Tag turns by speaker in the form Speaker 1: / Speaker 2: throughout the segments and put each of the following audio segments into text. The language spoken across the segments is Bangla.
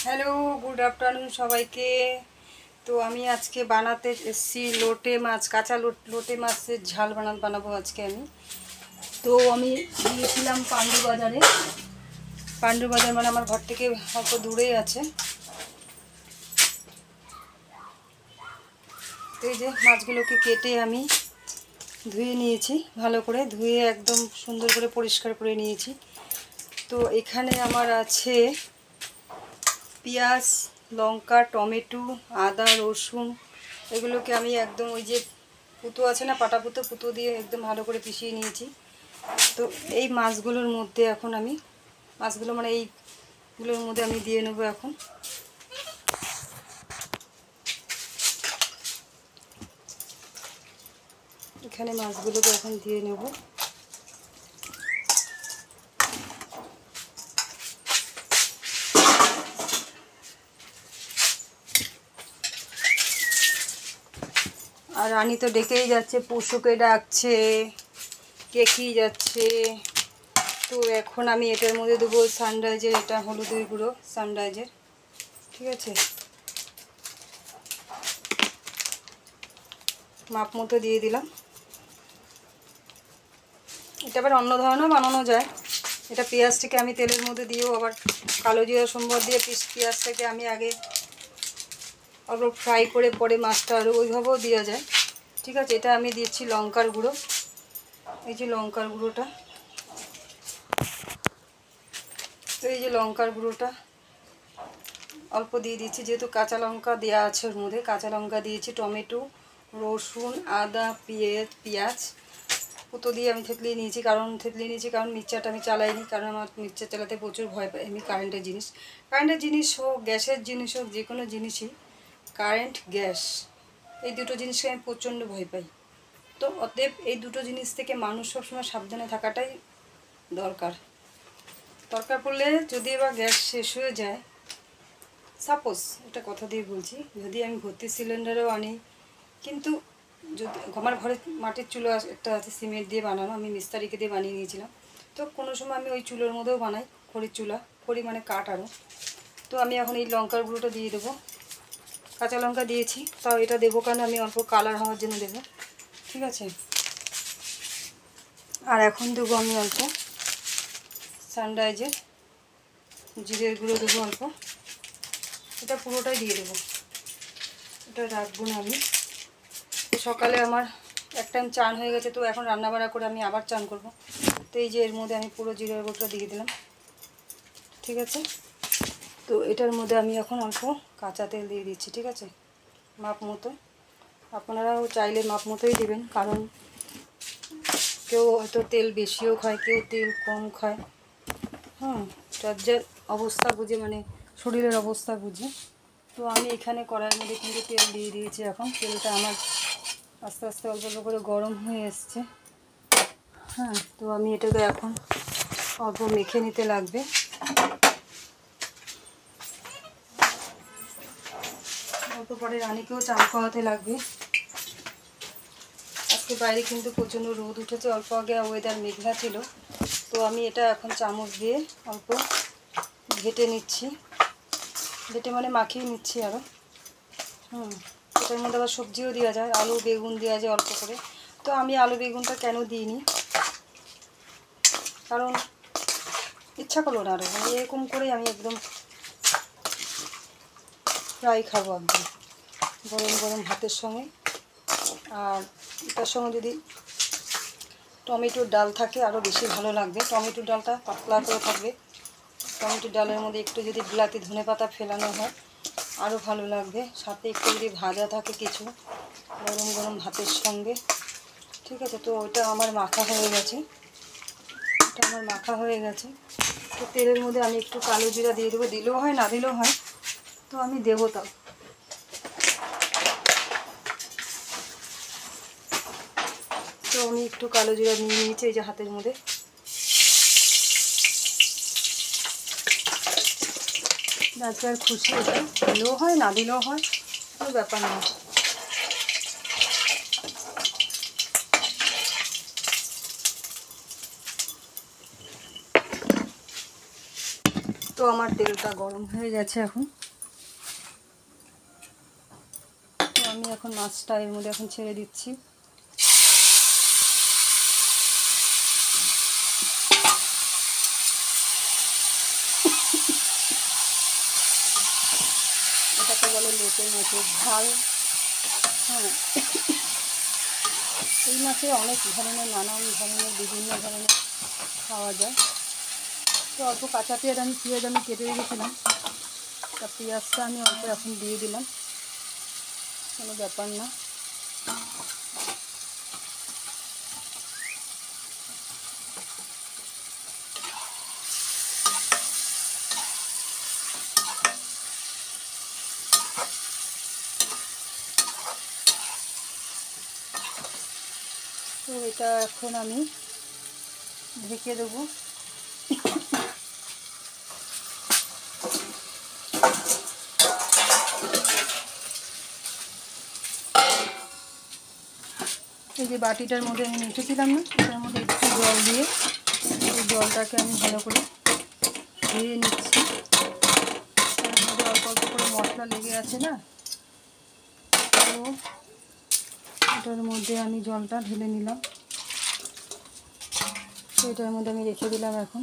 Speaker 1: হ্যালো, গুড আফটারনুন সবাইকে। তো আমি আজকে বানাতে এসেছি লোটে মাছ, কাঁচা লোটে মাছের ঝাল বানাবো আজকে আমি। তো আমি গিয়েছিলাম পাণ্ডু বাজারে। পাণ্ডু বাজার মানে আমার ঘর থেকে অল্প দূরেই আছে। তো এই যে মাছগুলোকে কেটে আমি ধুয়ে নিয়েছি, ভালো করে ধুয়ে একদম সুন্দর করে পরিষ্কার করে নিয়েছি। তো এখানে আমার আছে পেঁয়াজ, লঙ্কা, টমেটো, আদা, রসুন, এগুলোকে আমি একদম ওই যে পুতো আছে না, পাটা পুতো দিয়ে একদম ভালো করে পিষিয়ে নিয়েছি। তো এই মাছগুলোর মধ্যে এখন আমি মাছগুলো মানে এইগুলোর মধ্যে আমি দিয়ে নেবো এখন। এখানে মাছগুলোকে এখন দিয়ে নেব। আর রানী তো ডেকেই যাচ্ছে, পশুকে ডাকছে, কেকেই যাচ্ছে। তো এখন আমি এটার মধ্যে দেবো সানরাইজের, এটা হলুদের গুঁড়ো সানরাইজের, ঠিক আছে, মাপ মতো দিয়ে দিলাম। এটা আবার অন্য ধরনেরও বানানো যায়। এটা পেঁয়াজটাকে আমি তেলের মধ্যে দিয়েও আবার কালো জিরা সম্বর দিয়ে পেঁয়াজটাকে আমি আগে অল্প ফ্রাই করে পরে মাছটা আরও ওইভাবেও দেওয়া যায়, ঠিক আছে। এটা আমি দিচ্ছি লঙ্কার গুঁড়ো, এই যে লঙ্কার গুঁড়োটা। তো এই যে লঙ্কার গুঁড়োটা অল্প দিয়ে দিচ্ছি, যেহেতু কাঁচা লঙ্কা দেওয়া আছে ওর মধ্যে। কাঁচা লঙ্কা দিয়েছি, টমেটো, রসুন, আদা, পেঁয়াজ পুতো দিয়ে আমি থেতলিয়ে নিয়েছি। কারণ মিক্সচারটা আমি চালাইনি, কারণ আমার মিক্সচার চালাতে প্রচুর ভয় পাই আমি। কারেন্টের জিনিস হোক, গ্যাসের জিনিস হোক, যে কোনো জিনিসই, কারেন্ট, গ্যাস, এই দুটো জিনিসকে আমি প্রচণ্ড ভয় পাই। তো অতএব এই দুটো জিনিস থেকে মানুষ সবসময় সাবধানে থাকাটাই দরকার পড়লে যদি এবার গ্যাস শেষ হয়ে যায়, সাপোজ এটা কথা দিয়ে বলছি, যদি আমি ভর্তি সিলিন্ডারও আনি, কিন্তু যদি আমার ঘরে মাটির চুলো একটা আছে, সিমেন্ট দিয়ে বানানো, আমি মিস্ত্রিকে দিয়ে বানিয়ে নিয়েছিলাম। তো কোনো সময় আমি ওই চুলোর মধ্যেও বানাই, খড়ি মানে কাঠ আরও। তো আমি এখন এই লঙ্কার গুঁড়োটা দিয়ে দেবো। কাঁচা লঙ্কা দিয়েছি, তাও এটা দেবো কারণ আমি অল্প কালার হওয়ার জন্য দেবো, ঠিক আছে। আর এখন দেবো আমি অল্প সানরাইজের জিরের গুঁড়ো দেবো অল্প। এটা পুরোটাই দিয়ে দেবো, এটা রাখবো না আমি। সকালে আমার এক টাইম চান হয়ে গেছে, তো এখন রান্নাবাড়া করে আমি আবার চান করব। তো এই যে এর মধ্যে আমি পুরো জিরের গুঁড়োটা দিয়ে দিলাম, ঠিক আছে। তো এটার মধ্যে আমি এখন অল্প কাঁচা তেল দিয়ে দিচ্ছি, ঠিক আছে, মাপ মতো। আপনারাও চাইলে মাপ মতোই দেবেন, কারণ কেউ হয়তো তেল বেশিও খায়, কেউ তেল কম খায়, যার যার অবস্থা বুঝে, মানে শরীরের অবস্থা বুঝে। তো আমি এখানে কড়াইয়ের মধ্যে কিন্তু তেল দিয়ে দিয়েছি। এখন তেলটা আমার আস্তে আস্তে অল্প অল্প করে গরম হয়ে এসছে। তো আমি এটাকে এখন অল্প মেখে নিতে লাগবে। অল্প পরে রানীকেও চান করাতে লাগবে। আজকে বাইরে কিন্তু প্রচণ্ড রোদ উঠেছে, অল্প আগে ওয়েদার মেঘলা ছিল। তো আমি এটা এখন চামচ দিয়ে অল্প ঘেটে নিচ্ছি, ঘেটে মানে মাখিয়ে নিচ্ছি আরও। এটার মধ্যে আবার সবজিও দেওয়া যায়, আলু বেগুন দেওয়া যায় অল্প করে। তো আমি আলু বেগুনটা কেন দিইনি, কারণ ইচ্ছা করলো না আরও, মানে এরকম করেই আমি একদম ফ্রাই খাবো একদম গরম গরম ভাতের সঙ্গে। আর তার সঙ্গে যদি টমেটোর ডাল থাকে আরও বেশি ভালো লাগবে। টমেটোর ডালটা পাতলা করে থাকবে, টমেটোর ডালের মধ্যে একটু যদি বিলাতি ধনেপাতা ফেলানো হয় আরও ভালো লাগবে। সাথে একটু যদি ভাজা থাকে কিছু গরম গরম ভাতের সঙ্গে, ঠিক আছে। তো ওইটা আমার মাখা হয়ে গেছে, তো তেলের মধ্যে আমি একটু কালো জিরা দিয়ে দেবো, দিলেও হয় না দিলেও হয়, তো আমি দেবো। তাও তো আমি একটু কালো জিরা নিয়ে নিয়েছি এই যে হাতের মধ্যে। যার খুশি, এটা দিলেও হয় না দিলেও হয়, কোনো ব্যাপার না। তো আমার তেলটা গরম হয়ে গেছে এখন। তো আমি এখন মাছটা এর মধ্যে এখন ছেড়ে দিচ্ছি। এটাকে বলে লোটে মাছের ঝাল। হ্যাঁ, এই মাছে অনেক ধরনের, নানান ধরনের, বিভিন্ন ধরনের খাওয়া যায়। তো অল্প কাঁচা পেঁয়াজ আমি কেটে রেখেছিলাম, তা পেঁয়াজটা আমি অল্প এখন দিয়ে দিলাম, কোনো ব্যাপার না। তো এটা এখন আমি ঢেকে দেবো। এই যে বাটিটার মধ্যে আমি রেখেছিলাম না, এটার মধ্যে একটু জল দিয়ে এই জলটাকে আমি ভালো করে ধুয়ে নিচ্ছি। এর মধ্যে অল্প অল্প করে মশলা লেগে আছে না, তো এটার মধ্যে আমি জলটা ঢেলে নিলাম। তো এটার মধ্যে আমি রেখে দিলাম এখন।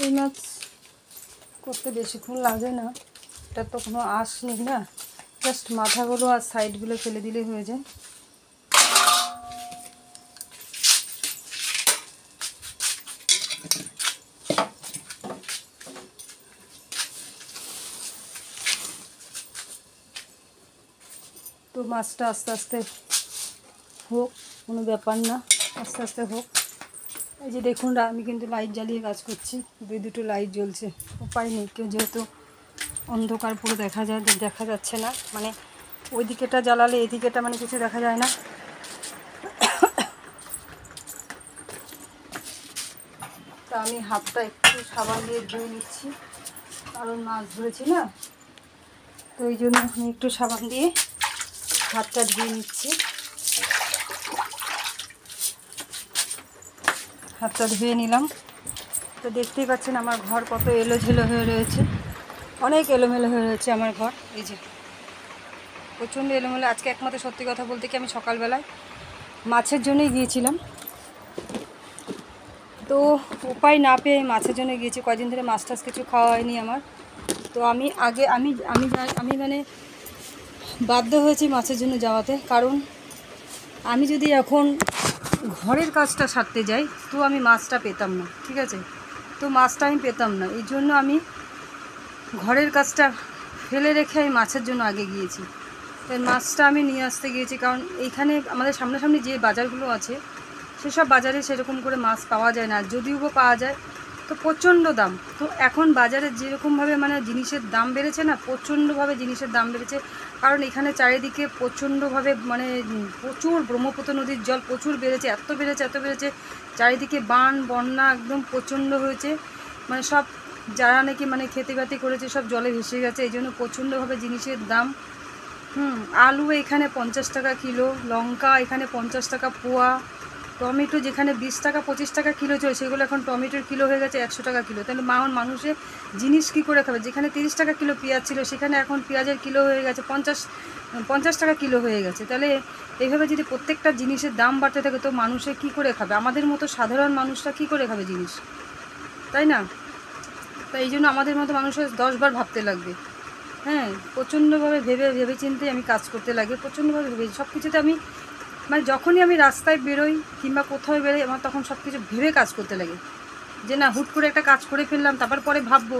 Speaker 1: এই মাছ করতে বেশিক্ষণ লাগে না, এটা তো কোনো আঁশ নেই না, জাস্ট মাথাগুলো আর সাইডগুলো ফেলে দিলে হয়ে যায়। তো মাছটা আস্তে আস্তে হোক, কোনো ব্যাপার না, আস্তে আস্তে হোক। এই যে দেখুন, আমি কিন্তু লাইট জ্বালিয়ে কাজ করছি, দুটো লাইট জ্বলছে, উপায় নেই। কেউ যেহেতু অন্ধকার পুরো দেখা যাচ্ছে না, মানে ওই দিকেটা জ্বালালে এই দিকেটা মানে কিছু দেখা যায় না। তা আমি হাতটা একটু সাবান দিয়ে ধুয়ে নিচ্ছি, কারণ মাছ ধরেছি না, তো ওই জন্য আমি একটু সাবান দিয়ে হাতটা ধুয়ে নিচ্ছি। হাতটা ধুয়ে নিলাম। তো দেখতেই পাচ্ছেন আমার ঘর কত এলোঝেলো হয়ে রয়েছে, অনেক এলোমেলো হয়ে রয়েছে আমার ঘর। এই যে প্রচণ্ড এলোমেলো। আজকে একমাত্র সত্যি কথা বলতে কি আমি সকালবেলায় মাছের জন্যই গিয়েছিলাম, তো উপায় না পেয়ে মাছের জন্য গিয়েছি। কয়দিন ধরে মাছ টাছ কিছু খাওয়া হয়নি আমার, তো আমি মানে বাধ্য হয়েছি মাছের জন্য যাওয়াতে। কারণ আমি যদি এখন ঘরের কাজটা সারতে যাই তো আমি মাছটা পেতাম না, ঠিক আছে, তো মাছটা আমি পেতাম না, এই জন্য আমি ঘরের কাজটা ফেলে রেখে আমি মাছের জন্য আগে গিয়েছি। তাই মাছটা আমি নিয়ে আসতে গিয়েছি, কারণ এইখানে আমাদের সামনাসামনি যে বাজারগুলো আছে সেসব বাজারে সেরকম করে মাছ পাওয়া যায় না, যদিও পাওয়া যায় তো প্রচণ্ড দাম। তো এখন বাজারে যেরকমভাবে মানে জিনিসের দাম বেড়েছে না, প্রচণ্ডভাবে জিনিসের দাম বেড়েছে। কারণ এখানে চারিদিকে প্রচণ্ডভাবে মানে প্রচুর ব্রহ্মপুত্র নদীর জল প্রচুর বেড়েছে, এত বেড়েছে চারিদিকে বান বন্যা একদম প্রচণ্ড হয়েছে, মানে সব যারা নাকি মানে খেতিবাতি করেছে সব জলে ভেসে গেছে, এই জন্য প্রচণ্ডভাবে জিনিসের দাম। আলু এখানে 50 টাকা কিলো, লঙ্কা এখানে 50 টাকা পোয়া, টমেটো যেখানে 20 টাকা 25 টাকা কিলো চলে সেগুলো এখন টমেটোর কিলো হয়ে গেছে 100 টাকা কিলো। তাহলে মানুষে জিনিস কী করে খাবে? যেখানে 30 টাকা কিলো পেঁয়াজ ছিল সেখানে এখন পেঁয়াজের কিলো হয়ে গেছে 50 টাকা কিলো হয়ে গেছে। তাহলে এইভাবে যদি প্রত্যেকটা জিনিসের দাম বাড়তে থাকে তো মানুষে কী করে খাবে? আমাদের মতো সাধারণ মানুষরা কী করে খাবে জিনিস, তাই না? তাই এই জন্য আমাদের মতো মানুষের 10 বার ভাবতে লাগবে। হ্যাঁ, প্রচণ্ডভাবে ভেবে চিন্তে আমি কাজ করতে লাগে, প্রচণ্ডভাবে ভেবে সব কিছুতে আমি মানে যখনই আমি রাস্তায় বেরোই কিংবা কোথাও বেরোই আমার তখন সব কিছু ভেবে কাজ করতে লাগে, যে না হুট করে একটা কাজ করে ফেললাম তারপর পরে ভাববো,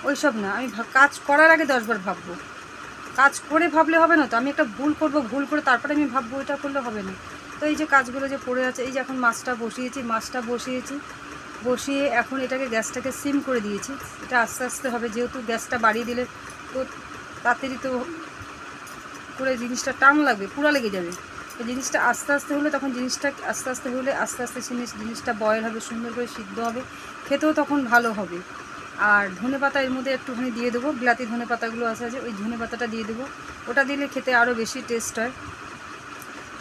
Speaker 1: ওইসব না। আমি কাজ করার আগে 10 বার ভাববো। কাজ করে ভাবলে হবে না তো, আমি একটা ভুল করব, ভুল করে তারপরে আমি ভাববো, এটা করলে হবে না। তো এই যে কাজগুলো যে পড়ে আছে, এই যে এখন মাছটা বসিয়ে এখন এটাকে গ্যাসটাকে সিম করে দিয়েছি। এটা আস্তে আস্তে হবে, যেহেতু গ্যাসটা বাড়িয়ে দিলে তো তাড়াতাড়ি তো করে জিনিসটা টান লাগবে, পুরা লেগে যাবে। তো জিনিসটা আস্তে আস্তে হলে তখন জিনিসটা আস্তে আস্তে জিনিসটা বয়েল হবে, সুন্দর করে সিদ্ধ হবে, খেতেও তখন ভালো হবে। আর ধনেপাতা এর মধ্যে একটুখানি দিয়ে দেবো, বিলাতি ধনেপাতাগুলো আছে ওই ধনেপাতাটা দিয়ে দেবো, ওটা দিলে খেতে আরও বেশি টেস্ট হয়।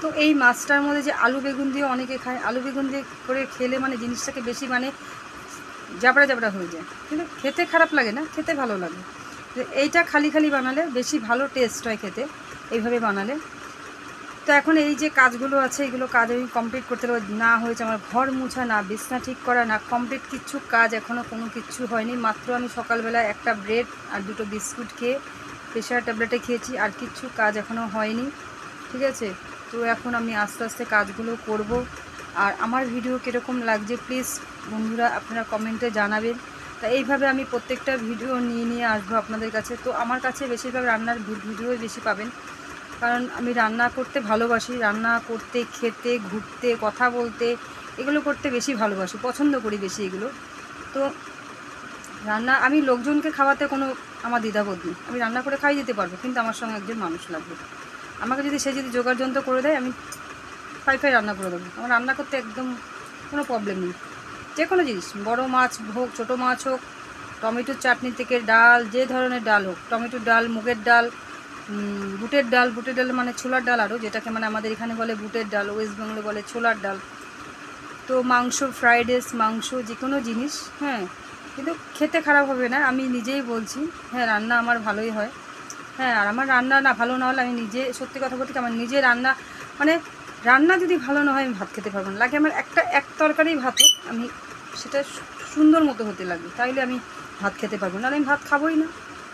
Speaker 1: তো এই মাছটার মধ্যে যে আলু বেগুন দিয়ে অনেকে খায়, আলু বেগুন দিয়ে করে খেলে মানে জিনিসটাকে বেশি মানে জাবড়া জাবড়া হয়ে যায়, কিন্তু খেতে খারাপ লাগে না, খেতে ভালো লাগে। এইটা খালি খালি বানালে বেশি ভালো টেস্ট হয় খেতে, এইভাবে বানালে। তো এখন এই যে কাজগুলো আছে এগুলো কাজ আমি কমপ্লিট করতে না হয়েছে আমার ঘর মুছা, না বিছনা ঠিক করা, না কমপ্লিট কিচ্ছু কাজ এখনও কোনো কিচ্ছু হয়নি। মাত্র আমি সকালবেলা একটা ব্রেড আর 2টো বিস্কুট খেয়ে প্রেশার ট্যাবলেটে খেয়েছি, আর কিচ্ছু কাজ এখনও হয়নি, ঠিক আছে। তো এখন আমি আস্তে আস্তে কাজগুলো করব। আর আমার ভিডিও কীরকম লাগছে প্লিজ বন্ধুরা আপনারা কমেন্টে জানাবেন। তা এইভাবে আমি প্রত্যেকটা ভিডিও নিয়ে আসবো আপনাদের কাছে। তো আমার কাছে বেশিরভাগ রান্নার ভিডিওই বেশি পাবেন, কারণ আমি রান্না করতে ভালোবাসি, রান্না করতে, খেতে, ঘুরতে, কথা বলতে, এগুলো করতে বেশি ভালোবাসি, পছন্দ করি বেশি এগুলো। তো রান্না আমি লোকজনকে খাওয়াতে কোনো আমার দ্বিধাবোধ নেই, আমি রান্না করে খাই দিতে পারবো, কিন্তু আমার সঙ্গে একজন মানুষ লাগবে। আমাকে যদি সে যদি জোগাড় যন্ত্র করে দেয় আমি ফাই রান্না করে দেবো। আমার রান্না করতে একদম কোনো প্রবলেম নেই। যে কোনো জিনিস, বড় মাছ হোক, ছোটো মাছ হোক, টমেটোর চাটনি থেকে ডাল, যে ধরনের ডাল হোক, টমেটোর ডাল, মুগের ডাল, বুটের ডাল মানে ছোলার ডাল, আরও যেটাকে মানে আমাদের এখানে বলে বুটের ডাল, ওয়েস্ট বেঙ্গলে বলে ছোলার ডাল। তো মাংস, ফ্রাইড রাইস, মাংস, যে কোনো জিনিস, হ্যাঁ, কিন্তু খেতে খারাপ হবে না, আমি নিজেই বলছি। হ্যাঁ, রান্না আমার ভালোই হয়। হ্যাঁ, আর আমার রান্না না ভালো না হলে আমি নিজে, সত্যি কথা বলতে কি, আমার নিজে রান্না মানে রান্না যদি ভালো না হয় আমি ভাত খেতে পারবো না। লাগে আমার এক তরকারি ভাত হোক, আমি সেটা সুন্দর মতো হতে লাগবে, তাইলে আমি ভাত খেতে পারবো না, আমি ভাত খাবোই না,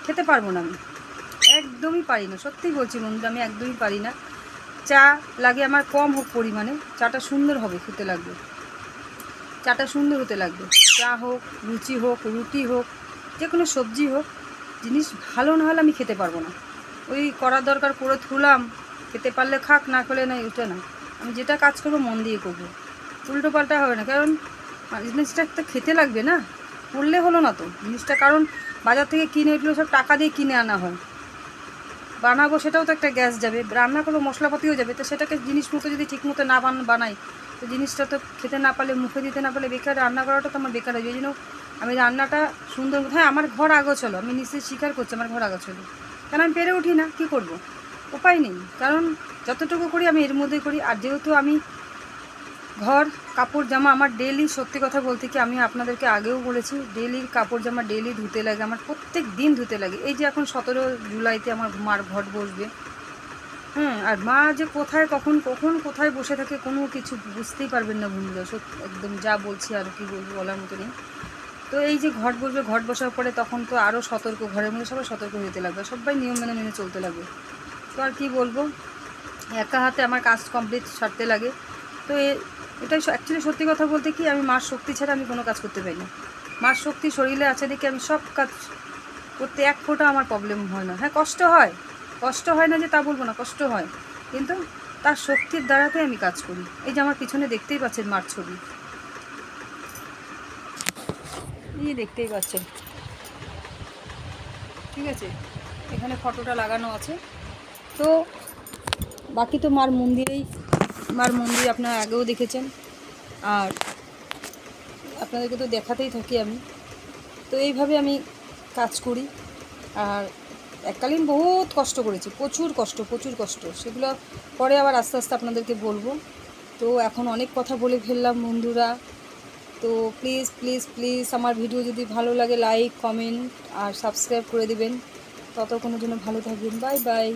Speaker 1: খেতে পারবো না, আমি একদমই পারি না, সত্যিই বলছি বন্ধুরা, আমি একদমই পারি না। চা লাগে আমার কম হোক পরিমাণে, চাটা সুন্দর হবে, খেতে লাগবে, চাটা সুন্দর হতে লাগবে। চা হোক, লুচি হোক, রুটি হোক, যে কোনো সবজি হোক, জিনিস ভালো না হলে আমি খেতে পারবো না। ওই করার দরকার করে থুলাম, খেতে পারলে খাক, না করলে না, ওটা না। আমি যেটা কাজ করবো মন দিয়ে করবো, উল্টো পাল্টা হবে না, কারণ জিনিসটা তো খেতে লাগবে না, করলে হলো না তো জিনিসটা। কারণ বাজার থেকে কিনে এগুলো সব টাকা দিয়ে কিনে আনা হয়, বানাবো সেটাও তো একটা গ্যাস যাবে, রান্না করবো মশলাপাতিও যাবে, তো সেটাকে জিনিসমতো যদি ঠিকমতো না বানাই, তো জিনিসটা তো খেতে না পারলে, মুখে দিতে না পারলে বেকার, রান্না করাটা তো আমার বেকার হয়ে যায়। এই জন্য আমি রান্নাটা সুন্দর, হ্যাঁ আমার ঘর আগোছালো, আমি নিশ্চয়ই স্বীকার করছি আমার ঘর আগোছালো, কেন আমি পেরে উঠি না, কী করব, উপায় নেই, কারণ যতটুকু করি আমি এর মধ্যে করি। আর যেহেতু আমি ঘর, কাপড় জামা আমার ডেলি, সত্যি কথা বলতে কি আমি আপনাদেরকে আগেও বলেছি, ডেলি কাপড় জামা ডেলি ধুতে লাগে, আমার প্রত্যেক দিন ধুতে লাগে। এই যে এখন 17 জুলাইতে আমার মার ঘট বসবে, হ্যাঁ, আর মা যে কোথায় কখন কোথায় বসে থাকে কোনো কিছু বুঝতেই পারবেন না বন্ধুরা, একদম যা বলছি আর কি বলবো, বলার মতো নেই। তো এই যে ঘট বসবে, ঘট বসার পরে তখন তো আরও সতর্ক, ঘরের মধ্যে সবাই সতর্ক হতে লাগবে, সবাই নিয়ম মেনে চলতে লাগবে। তো আর কি বলবো, একা হাতে আমার কাজ কমপ্লিট সারতে লাগে। তো এটাই অ্যাকচুয়ালি সত্যি কথা বলতে কি, আমি মার শক্তি ছাড়া আমি কোনো কাজ করতে পারি না। মার শক্তি শরীরে আছে দেখে আমি সব কাজ করতে এক ফোঁটা আমার প্রবলেম হয় না। হ্যাঁ, কষ্ট হয় না যে তা বলবো না, কষ্ট হয়, কিন্তু তার শক্তির দ্বারাতে আমি কাজ করি। এই যে আমার পিছনে দেখতেই পাচ্ছেন মার ছবি, এই দেখতেই পাচ্ছেন, ঠিক আছে, এখানে ফটোটা লাগানো আছে। তো বাকি তো মার মন্দির আপনারা আগেও দেখেছেন, আর আপনাদেরকে তো দেখাতেই থাকি আমি। তো এইভাবে আমি কাজ করি, আর এককালীন বহুত কষ্ট করেছি, প্রচুর কষ্ট, সেগুলো পরে আবার আস্তে আস্তে আপনাদেরকে বলবো। তো এখন অনেক কথা বলে ফেললাম বন্ধুরা, তো প্লিজ আমার ভিডিও যদি ভালো লাগে লাইক, কমেন্ট আর সাবস্ক্রাইব করে দেবেন। ততক্ষণের জন্য ভালো থাকবেন, বাই বাই।